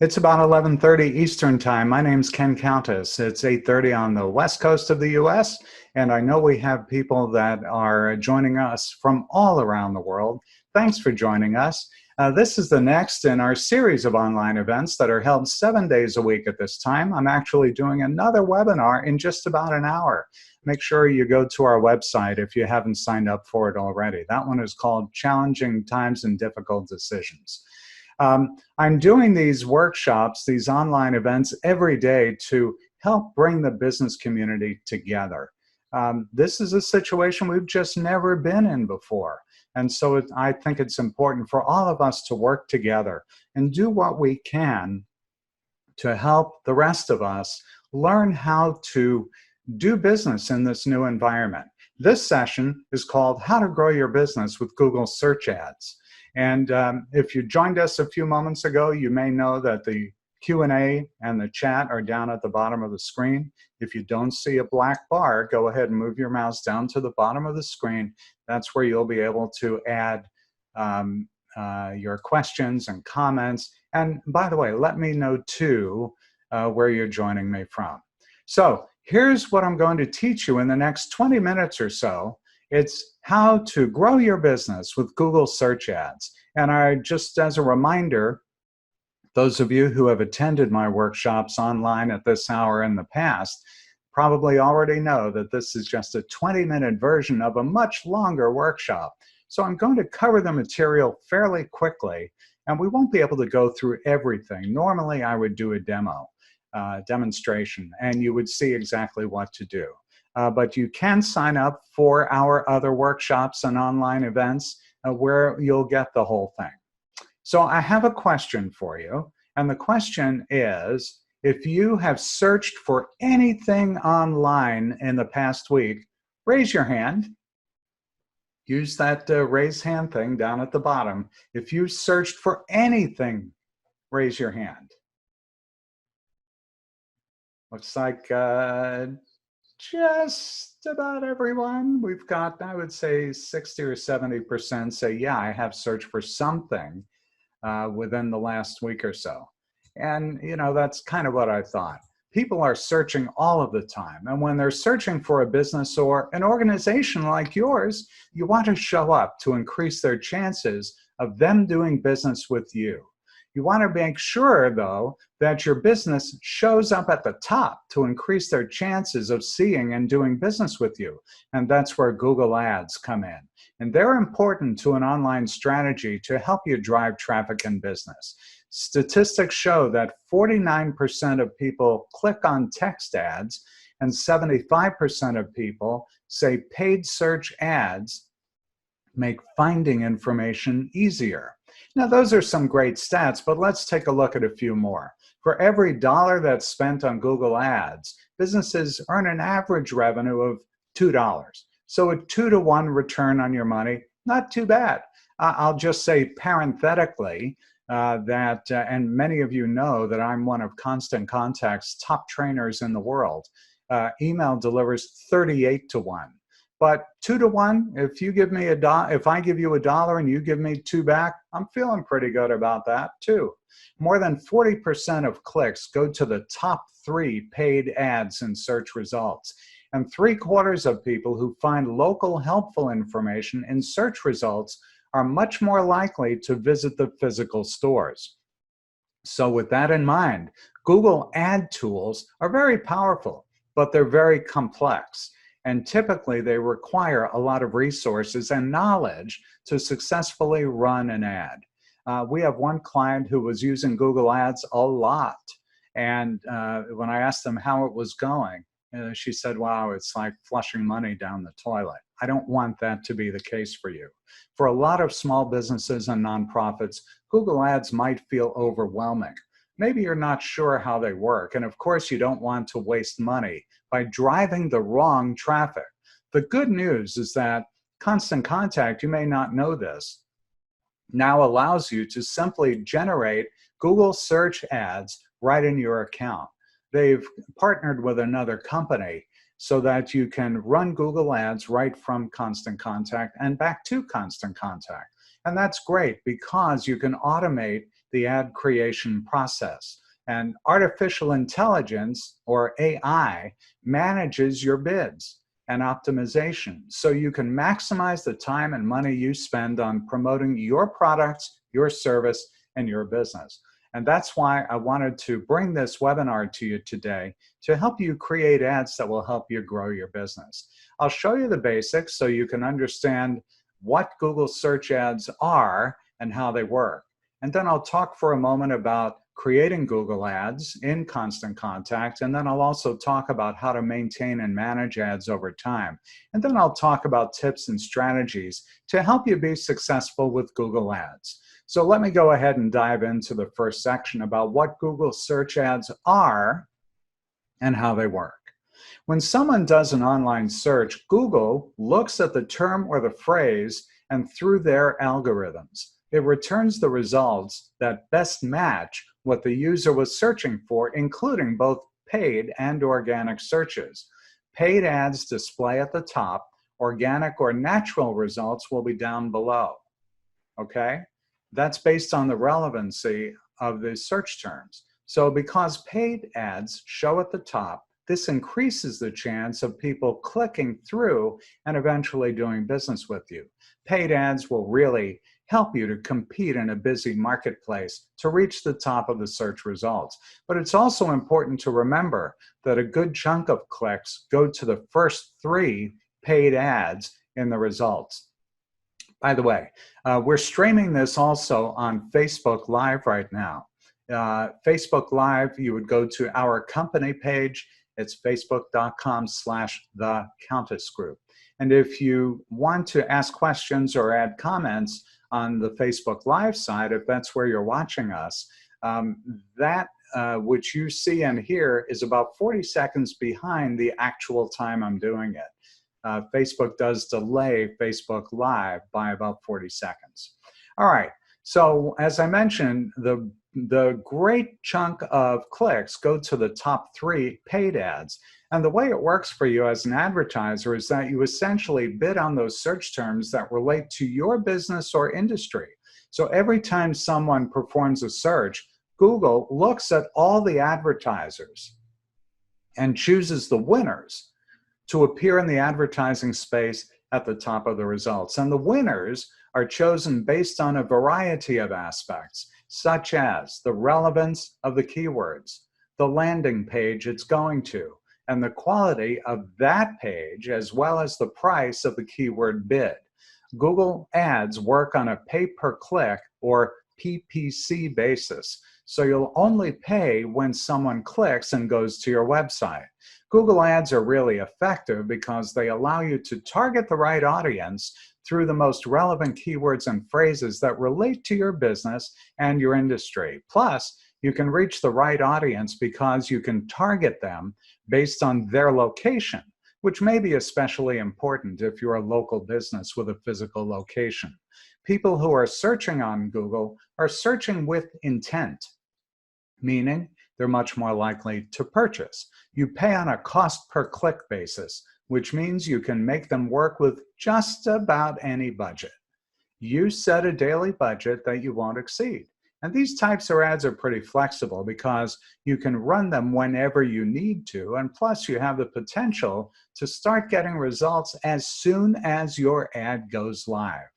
It's about 11:30 Eastern Time. My name's Ken Countess. It's 8:30 on the west coast of the US, and I know we have people that are joining us from all around the world. Thanks for joining us. This is the next in our series of online events that are held 7 days a week at this time. I'm actually doing another webinar in just about an hour. Make sure you go to our website if you haven't signed up for it already. That one is called Challenging Times and Difficult Decisions. I'm doing these workshops, these online events every day to help bring the business community together. This is a situation we've just never been in before. And so I think it's important for all of us to work together and do what we can to help the rest of us learn how to do business in this new environment. This session is called How to Grow Your Business with Google Search Ads. And if you joined us a few moments ago, you may know that the Q&A and the chat are down at the bottom of the screen. If you don't see a black bar, go ahead and move your mouse down to the bottom of the screen. That's where you'll be able to add your questions and comments. And by the way, let me know too where you're joining me from. So here's what I'm going to teach you in the next 20 minutes or so. It's how to grow your business with Google Search Ads. And just as a reminder, those of you who have attended my workshops online at this hour in the past probably already know that this is just a 20-minute version of a much longer workshop. So I'm going to cover the material fairly quickly, and we won't be able to go through everything. Normally, I would do a demonstration, and you would see exactly what to do. But you can sign up for our other workshops and online events where you'll get the whole thing. So I have a question for you, and the question is, if you have searched for anything online in the past week, raise your hand. Use that raise hand thing down at the bottom. If you searched for anything, raise your hand. Looks like just about everyone. We've got, I would say, 60 or 70% say, yeah, I have searched for something within the last week or so. And, you know, that's kind of what I thought. People are searching all of the time. And when they're searching for a business or an organization like yours, you want to show up to increase their chances of them doing business with you. You want to make sure, though, that your business shows up at the top to increase their chances of seeing and doing business with you. And that's where Google Ads come in. And they're important to an online strategy to help you drive traffic and business. Statistics show that 49% of people click on text ads, and 75% of people say paid search ads make finding information easier. Now, those are some great stats, but let's take a look at a few more. For every dollar that's spent on Google Ads, businesses earn an average revenue of $2. So a 2-to-1 return on your money, not too bad. I'll just say parenthetically and many of you know that I'm one of Constant Contact's top trainers in the world. Email delivers 38-to-1. But 2-to-1, if you give me if I give you $1 and you give me 2 back, I'm feeling pretty good about that too. More than 40% of clicks go to the top 3 paid ads in search results. And 3/4 of people who find local helpful information in search results are much more likely to visit the physical stores. So with that in mind, Google ad tools are very powerful, but they're very complex. And typically, they require a lot of resources and knowledge to successfully run an ad. We have one client who was using Google Ads a lot. And when I asked them how it was going, she said, wow, it's like flushing money down the toilet. I don't want that to be the case for you. For a lot of small businesses and nonprofits, Google Ads might feel overwhelming. Maybe you're not sure how they work, and of course you don't want to waste money by driving the wrong traffic. The good news is that Constant Contact, you may not know this, now allows you to simply generate Google search ads right in your account. They've partnered with another company so that you can run Google Ads right from Constant Contact and back to Constant Contact. And that's great because you can automate the ad creation process. And artificial intelligence, or AI, manages your bids and optimization, so you can maximize the time and money you spend on promoting your products, your service, and your business. And that's why I wanted to bring this webinar to you today to help you create ads that will help you grow your business. I'll show you the basics so you can understand what Google search ads are and how they work. And then I'll talk for a moment about creating Google ads in Constant Contact, and then I'll also talk about how to maintain and manage ads over time. And then I'll talk about tips and strategies to help you be successful with Google ads. So let me go ahead and dive into the first section about what Google search ads are and how they work. When someone does an online search, Google looks at the term or the phrase, and through their algorithms, it returns the results that best match what the user was searching for, including both paid and organic searches. Paid ads display at the top. Organic or natural results will be down below. Okay? That's based on the relevancy of the search terms. So because paid ads show at the top, this increases the chance of people clicking through and eventually doing business with you. Paid ads will really help you to compete in a busy marketplace to reach the top of the search results. But it's also important to remember that a good chunk of clicks go to the first 3 paid ads in the results. By the way, we're streaming this also on Facebook Live right now. Facebook Live, you would go to our company page. It's facebook.com/the Countess Group. And if you want to ask questions or add comments on the Facebook Live side, if that's where you're watching us, which you see and hear is about 40 seconds behind the actual time I'm doing it. Facebook does delay Facebook Live by about 40 seconds. All right, so as I mentioned, the great chunk of clicks go to the top 3 paid ads. And the way it works for you as an advertiser is that you essentially bid on those search terms that relate to your business or industry. So every time someone performs a search, Google looks at all the advertisers and chooses the winners to appear in the advertising space at the top of the results. And the winners are chosen based on a variety of aspects, such as the relevance of the keywords, the landing page it's going to, and the quality of that page, as well as the price of the keyword bid. Google Ads work on a pay-per-click or PPC basis, so you'll only pay when someone clicks and goes to your website. Google Ads are really effective because they allow you to target the right audience through the most relevant keywords and phrases that relate to your business and your industry. Plus, you can reach the right audience because you can target them based on their location, which may be especially important if you're a local business with a physical location. People who are searching on Google are searching with intent, meaning they're much more likely to purchase. You pay on a cost per click basis, which means you can make them work with just about any budget. You set a daily budget that you won't exceed. And these types of ads are pretty flexible because you can run them whenever you need to, and plus you have the potential to start getting results as soon as your ad goes live.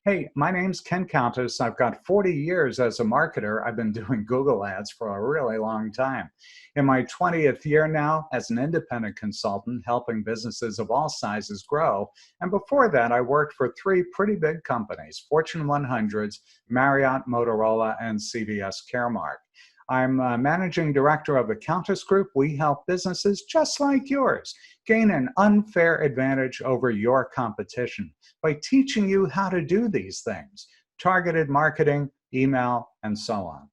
Hey, my name's Ken Countess. I've got 40 years as a marketer. I've been doing Google ads for a really long time. In my 20th year now as an independent consultant, helping businesses of all sizes grow. And before that, I worked for 3 pretty big companies, Fortune 100s, Marriott, Motorola, and CVS Caremark. I'm managing director of the Countess Group. We help businesses just like yours gain an unfair advantage over your competition by teaching you how to do these things: targeted marketing, email, and so on.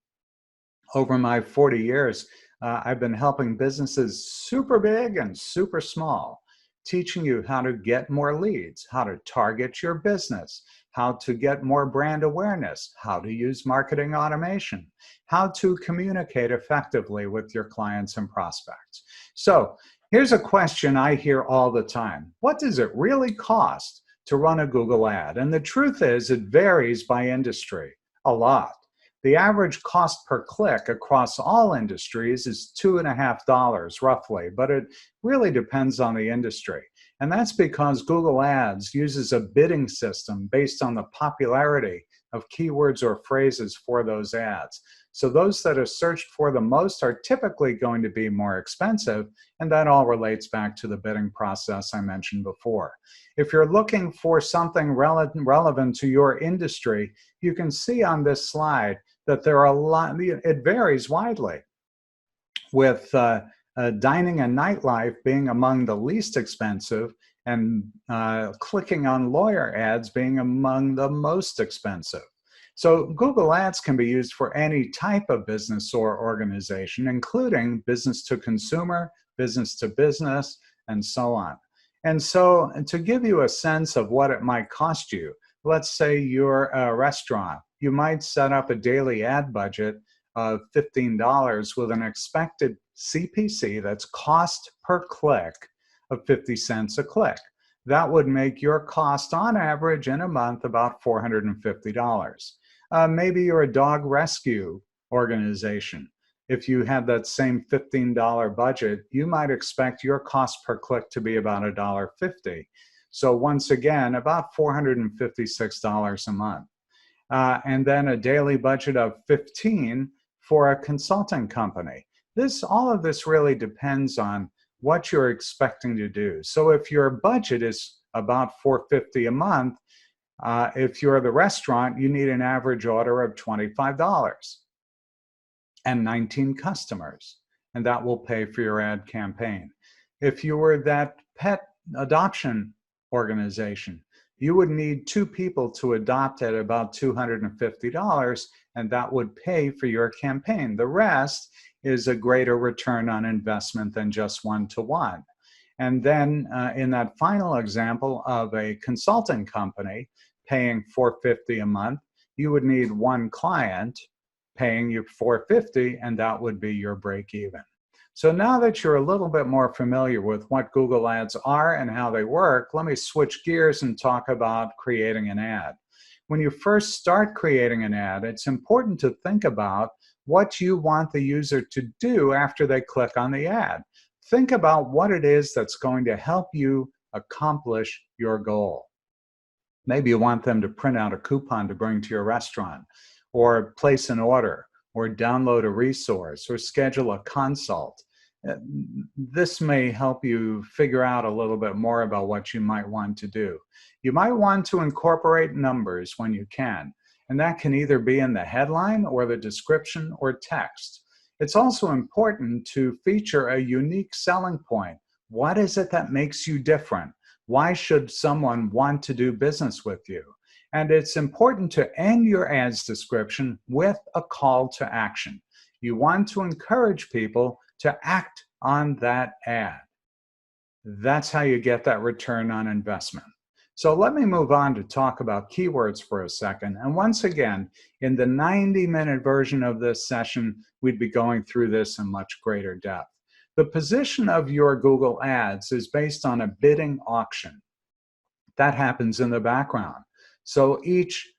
Over my 40 years, I've been helping businesses super big and super small, teaching you how to get more leads, how to target your business, how to get more brand awareness, how to use marketing automation, how to communicate effectively with your clients and prospects. So here's a question I hear all the time. What does it really cost to run a Google ad? And the truth is, it varies by industry a lot. The average cost per click across all industries is $2.50 roughly, but it really depends on the industry. And that's because Google Ads uses a bidding system based on the popularity of keywords or phrases for those ads. So those that are searched for the most are typically going to be more expensive, and that all relates back to the bidding process I mentioned before. If you're looking for something relevant to your industry, you can see on this slide that there are a lot, it varies widely, with dining and nightlife being among the least expensive and clicking on lawyer ads being among the most expensive. So Google Ads can be used for any type of business or organization, including business to consumer, business to business, and so on. And so to give you a sense of what it might cost you, let's say you're a restaurant. You might set up a daily ad budget of $15 with an expected CPC, that's cost per click, of 50 cents a click. That would make your cost on average in a month about $450. Maybe you're a dog rescue organization. If you had that same $15 budget, you might expect your cost per click to be about $1.50. So once again, about $456 a month. And then a daily budget of 15 for a consulting company. All of this really depends on what you're expecting to do. So if your budget is about $450 a month, if you're the restaurant, you need an average order of $25 and 19 customers, and that will pay for your ad campaign. If you were that pet adoption organization, you would need 2 people to adopt at about $250, and that would pay for your campaign. The rest is a greater return on investment than just one-to-one. And then in that final example of a consulting company paying $450 a month, you would need 1 client paying you $450, and that would be your break even. So now that you're a little bit more familiar with what Google Ads are and how they work, let me switch gears and talk about creating an ad. When you first start creating an ad, it's important to think about what you want the user to do after they click on the ad. Think about what it is that's going to help you accomplish your goal. Maybe you want them to print out a coupon to bring to your restaurant, or place an order, or download a resource, or schedule a consult. This may help you figure out a little bit more about what you might want to do. You might want to incorporate numbers when you can, and that can either be in the headline or the description or text. It's also important to feature a unique selling point. What is it that makes you different? Why should someone want to do business with you? And it's important to end your ad's description with a call to action. You want to encourage people to act on that ad. That's how you get that return on investment. So let me move on to talk about keywords for a second. And once again, in the 90-minute version of this session, we'd be going through this in much greater depth. The position of your Google Ads is based on a bidding auction. That happens in the background. So each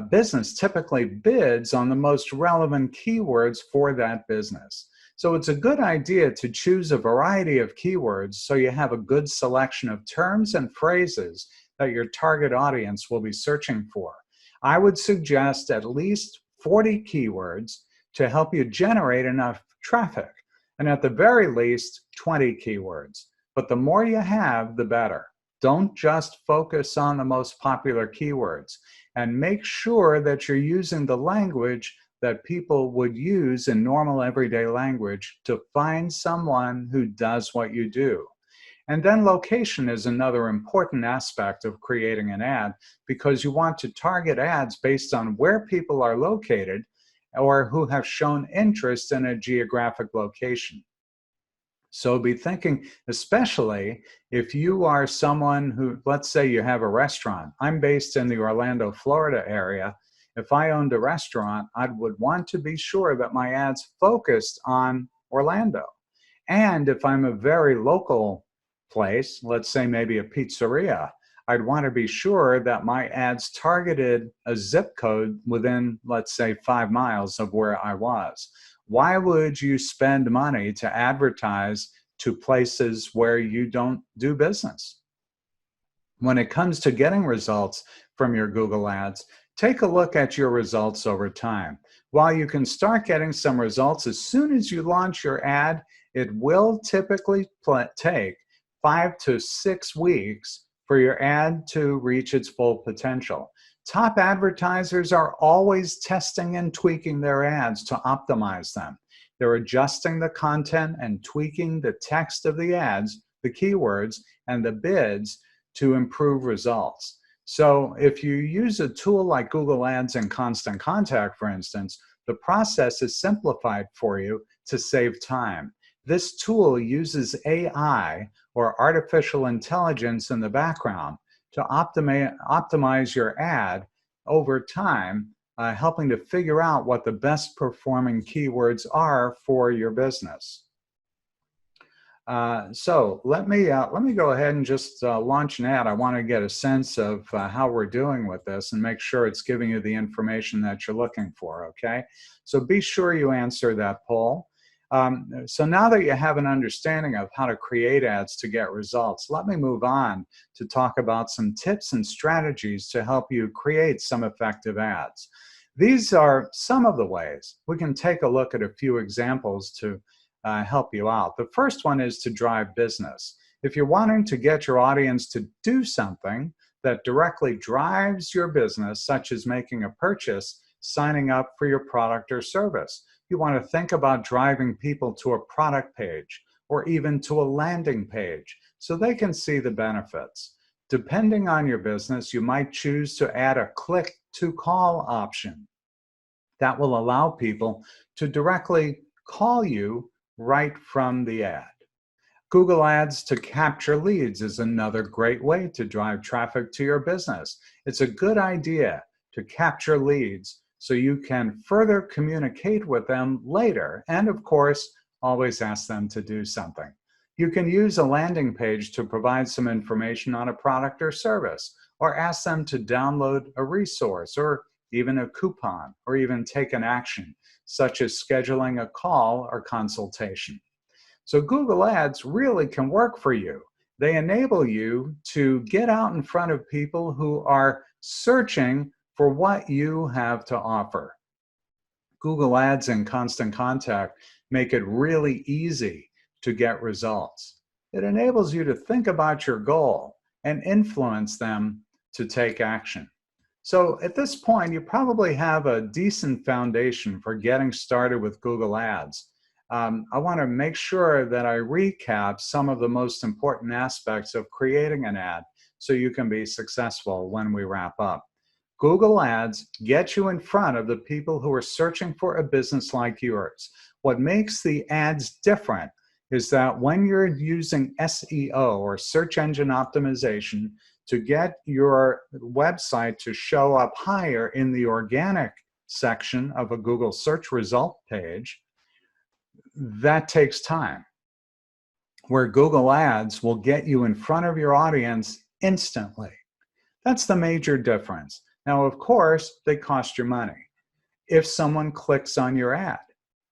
business typically bids on the most relevant keywords for that business. So it's a good idea to choose a variety of keywords so you have a good selection of terms and phrases that your target audience will be searching for. I would suggest at least 40 keywords to help you generate enough traffic, and at the very least 20 keywords. But the more you have, the better. Don't just focus on the most popular keywords, and make sure that you're using the language that people would use in normal everyday language to find someone who does what you do. And then location is another important aspect of creating an ad, because you want to target ads based on where people are located or who have shown interest in a geographic location. So be thinking, especially if you are someone who, let's say you have a restaurant. I'm based in the Orlando, Florida area. If I owned a restaurant, I would want to be sure that my ads focused on Orlando. And if I'm a very local place, let's say maybe a pizzeria, I'd want to be sure that my ads targeted a zip code within, let's say, 5 miles of where I was. Why would you spend money to advertise to places where you don't do business? When it comes to getting results from your Google Ads, take a look at your results over time. While you can start getting some results as soon as you launch your ad, it will typically take 5 to 6 weeks for your ad to reach its full potential. Top advertisers are always testing and tweaking their ads to optimize them. They're adjusting the content and tweaking the text of the ads, the keywords, and the bids to improve results. So if you use a tool like Google Ads and Constant Contact, for instance, the process is simplified for you to save time. This tool uses AI, or artificial intelligence, in the background to optimize your ad over time, helping to figure out what the best performing keywords are for your business. So let me go ahead and just launch an ad. I want to get a sense of how we're doing with this and make sure it's giving you the information that you're looking for, okay? So be sure you answer that poll. So now that you have an understanding of how to create ads to get results, let me move on to talk about some tips and strategies to help you create some effective ads. These are some of the ways. We can take a look at a few examples to help you out. The first one is to drive business. If you're wanting to get your audience to do something that directly drives your business, such as making a purchase, signing up for your product or service, you want to think about driving people to a product page or even to a landing page so they can see the benefits. Depending on your business, you might choose to add a click to call option. That will allow people to directly call you right from the ad. Google Ads to capture leads is another great way to drive traffic to your business. It's a good idea to capture leads so you can further communicate with them later, and of course, always ask them to do something. You can use a landing page to provide some information on a product or service, or ask them to download a resource, or even a coupon, or even take an action, such as scheduling a call or consultation. So Google Ads really can work for you. They enable you to get out in front of people who are searching for what you have to offer. Google Ads and Constant Contact make it really easy to get results. It enables you to think about your goal and influence them to take action. So at this point, you probably have a decent foundation for getting started with Google Ads. I want to make sure that I recap some of the most important aspects of creating an ad so you can be successful when we wrap up. Google Ads get you in front of the people who are searching for a business like yours. What makes the ads different is that when you're using SEO, or search engine optimization, to get your website to show up higher in the organic section of a Google search result page, that takes time. Where Google Ads will get you in front of your audience instantly. That's the major difference. Now, of course, they cost you money if someone clicks on your ad.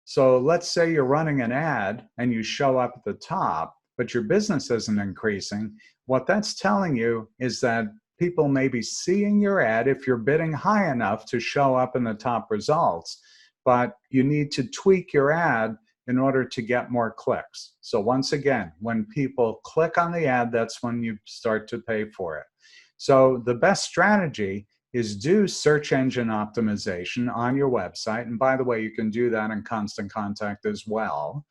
So let's say you're running an ad and you show up at the top, but your business isn't increasing. What that's telling you is that people may be seeing your ad if you're bidding high enough to show up in the top results, but you need to tweak your ad in order to get more clicks. So once again, when people click on the ad, that's when you start to pay for it. So the best strategy is do search engine optimization on your website. And by the way, you can do that in Constant Contact as well.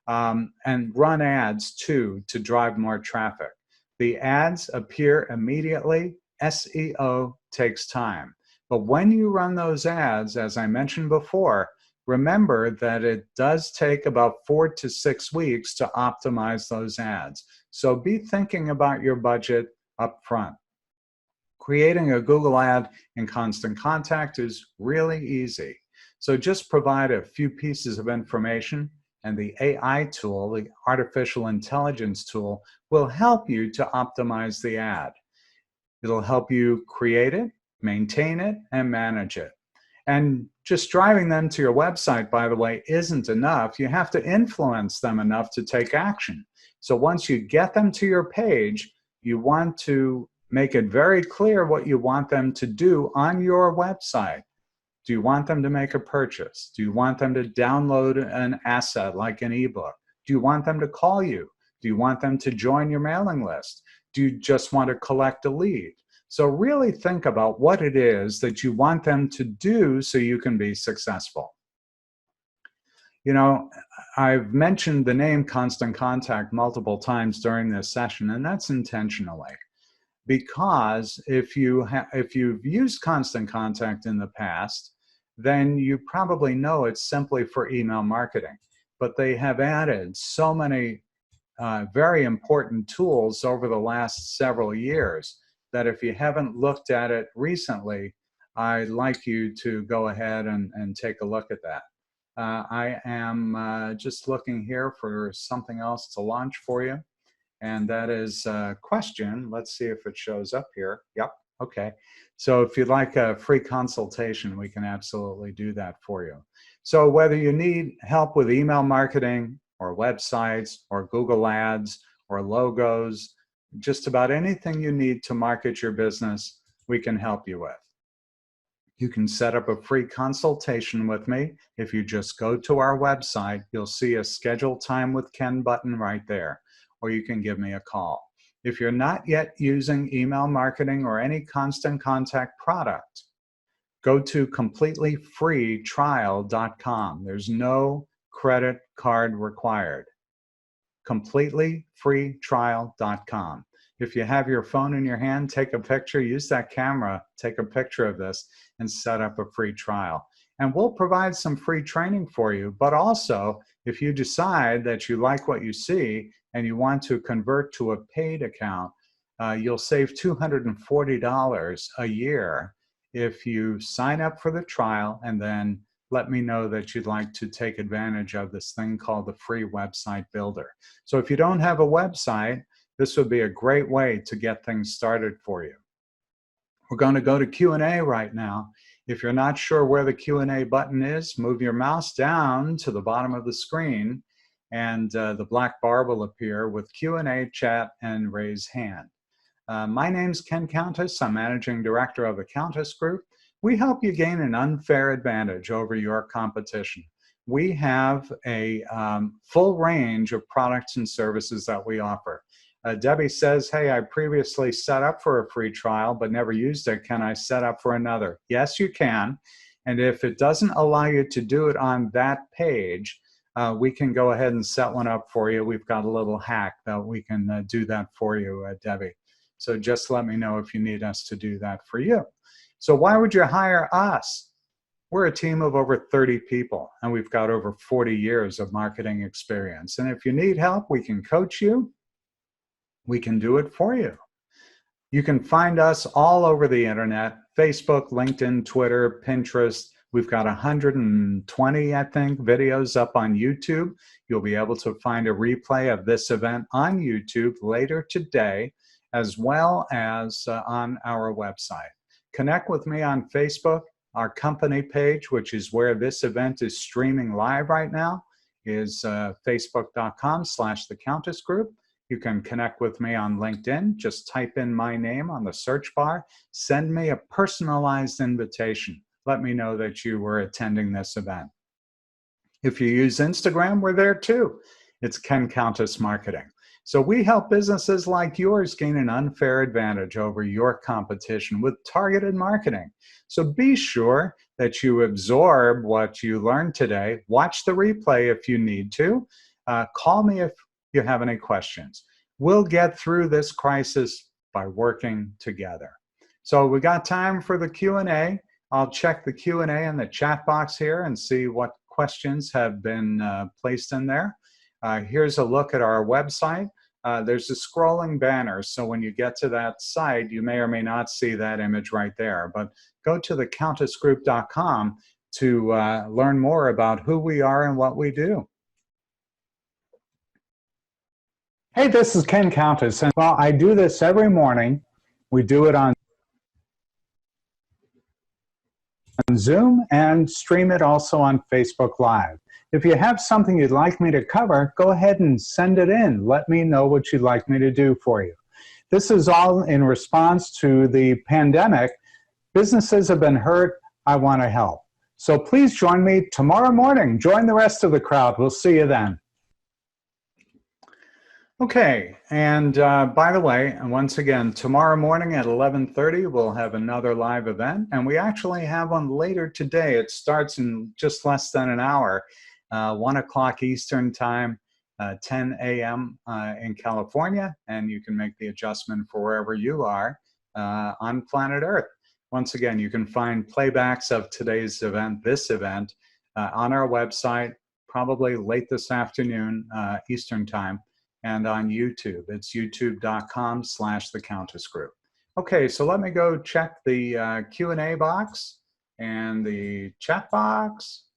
And run ads too to drive more traffic. The ads appear immediately. SEO takes time. But when you run those ads, as I mentioned before, remember that it does take about 4 to 6 weeks to optimize those ads. So be thinking about your budget up front. Creating a Google ad in Constant Contact is really easy. So just provide a few pieces of information, and the AI tool, the artificial intelligence tool, will help you to optimize the ad. It'll help you create it, maintain it, and manage it. And just driving them to your website, by the way, isn't enough. You have to influence them enough to take action. So once you get them to your page, you want to make it very clear what you want them to do on your website. Do you want them to make a purchase? Do you want them to download an asset like an ebook? Do you want them to call you? Do you want them to join your mailing list? Do you just want to collect a lead? So really think about what it is that you want them to do so you can be successful. You know, I've mentioned the name Constant Contact multiple times during this session, and that's intentionally. Because if you've used Constant Contact in the past, then you probably know it's simply for email marketing. But they have added so many very important tools over the last several years that if you haven't looked at it recently, I'd like you to go ahead and take a look at that. I am just looking here for something else to launch for you, and that is a question. Let's see if it shows up here. Yep, okay. So if you'd like a free consultation, we can absolutely do that for you. So whether you need help with email marketing or websites or Google Ads or logos, just about anything you need to market your business, we can help you with. You can set up a free consultation with me. If you just go to our website, you'll see a schedule time with Ken button right there, or you can give me a call. If you're not yet using email marketing or any Constant Contact product, go to completelyfreetrial.com. There's no credit card required. completelyfreetrial.com. If you have your phone in your hand, take a picture, use that camera, take a picture of this, and set up a free trial. And we'll provide some free training for you, but also if you decide that you like what you see and you want to convert to a paid account, you'll save $240 a year if you sign up for the trial and then let me know that you'd like to take advantage of this thing called the free website builder. So if you don't have a website, this would be a great way to get things started for you. We're going to go to Q&A right now. If you're not sure where the Q&A button is, move your mouse down to the bottom of the screen and the black bar will appear with Q&A, chat, and raise hand. My name's Ken Countess. I'm Managing Director of the Countess Group. We help you gain an unfair advantage over your competition. We have a full range of products and services that we offer. Debbie says, hey, I previously set up for a free trial but never used it. Can I set up for another? Yes, you can. And if it doesn't allow you to do it on that page, we can go ahead and set one up for you. We've got a little hack that we can do that for you, Debbie. So just let me know if you need us to do that for you. So why would you hire us? We're a team of over 30 people, and we've got over 40 years of marketing experience. And if you need help, we can coach you. We can do it for you. You can find us all over the internet, Facebook, LinkedIn, Twitter, Pinterest. We've got 120, I think, videos up on YouTube. You'll be able to find a replay of this event on YouTube later today, as well as on our website. Connect with me on Facebook. Our company page, which is where this event is streaming live right now, is facebook.com/The Countess Group. You can connect with me on LinkedIn. Just type in my name on the search bar. Send me a personalized invitation. Let me know that you were attending this event. If you use Instagram, we're there too. It's Ken Countess Marketing. So we help businesses like yours gain an unfair advantage over your competition with targeted marketing. So be sure that you absorb what you learned today. Watch the replay if you need to. Call me if you have any questions. We'll get through this crisis by working together. So we got time for the Q&A. I'll check the Q&A in the chat box here and see what questions have been placed in there. Here's a look at our website. There's a scrolling banner, so when you get to that site, you may or may not see that image right there. But go to thecountessgroup.com to learn more about who we are and what we do. Hey, this is Ken Countess, and well, I do this every morning We do it on Zoom and stream it also on Facebook Live. If you have something you'd like me to cover, go ahead and send it in. Let me know what you'd like me to do for you. This is all in response to the pandemic. Businesses have been hurt. I want to help. So please join me tomorrow morning. Join the rest of the crowd. We'll see you then. Okay, and by the way, once again, tomorrow morning at 11:30, we'll have another live event, and we actually have one later today. It starts in just less than an hour, 1 o'clock Eastern Time, 10 a.m. In California, and you can make the adjustment for wherever you are on planet Earth. Once again, you can find playbacks of today's event, this event, on our website, probably late this afternoon, Eastern Time, and on YouTube. It's youtube.com/The Countess Group. Okay, so let me go check the Q&A box and the chat box.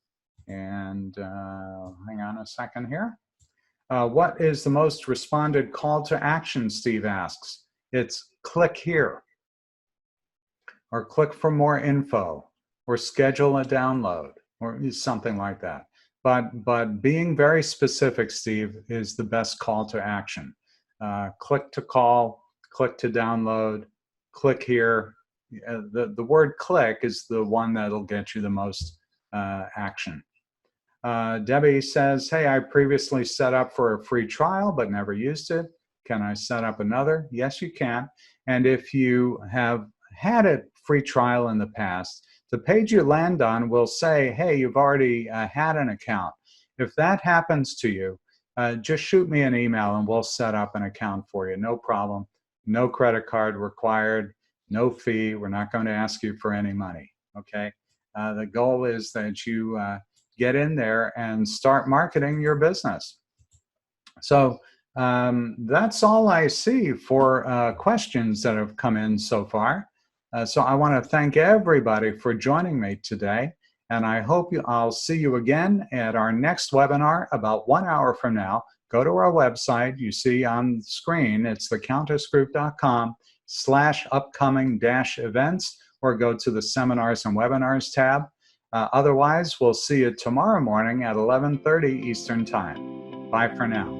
And hang on a second here. What is the most responded call to action, Steve asks. It's click here, or click for more info, or schedule a download, or something like that. But being very specific, Steve, is the best call to action. Click to call, click to download, click here. The word click is the one that'll get you the most action. Debbie says, hey, I previously set up for a free trial but never used it. Can I set up another? Yes, you can. And if you have had a free trial in the past, the page you land on will say, hey, you've already had an account. If that happens to you, just shoot me an email and we'll set up an account for you. No problem. No credit card required. No fee. We're not going to ask you for any money. Okay. The goal is that you get in there and start marketing your business. So that's all I see for questions that have come in so far. So I want to thank everybody for joining me today, and I hope I'll see you again at our next webinar about 1 hour from now. Go to our website. You see on the screen, it's thecountessgroup.com/upcoming-events, or go to the Seminars and Webinars tab. Otherwise, we'll see you tomorrow morning at 11:30 Eastern Time. Bye for now.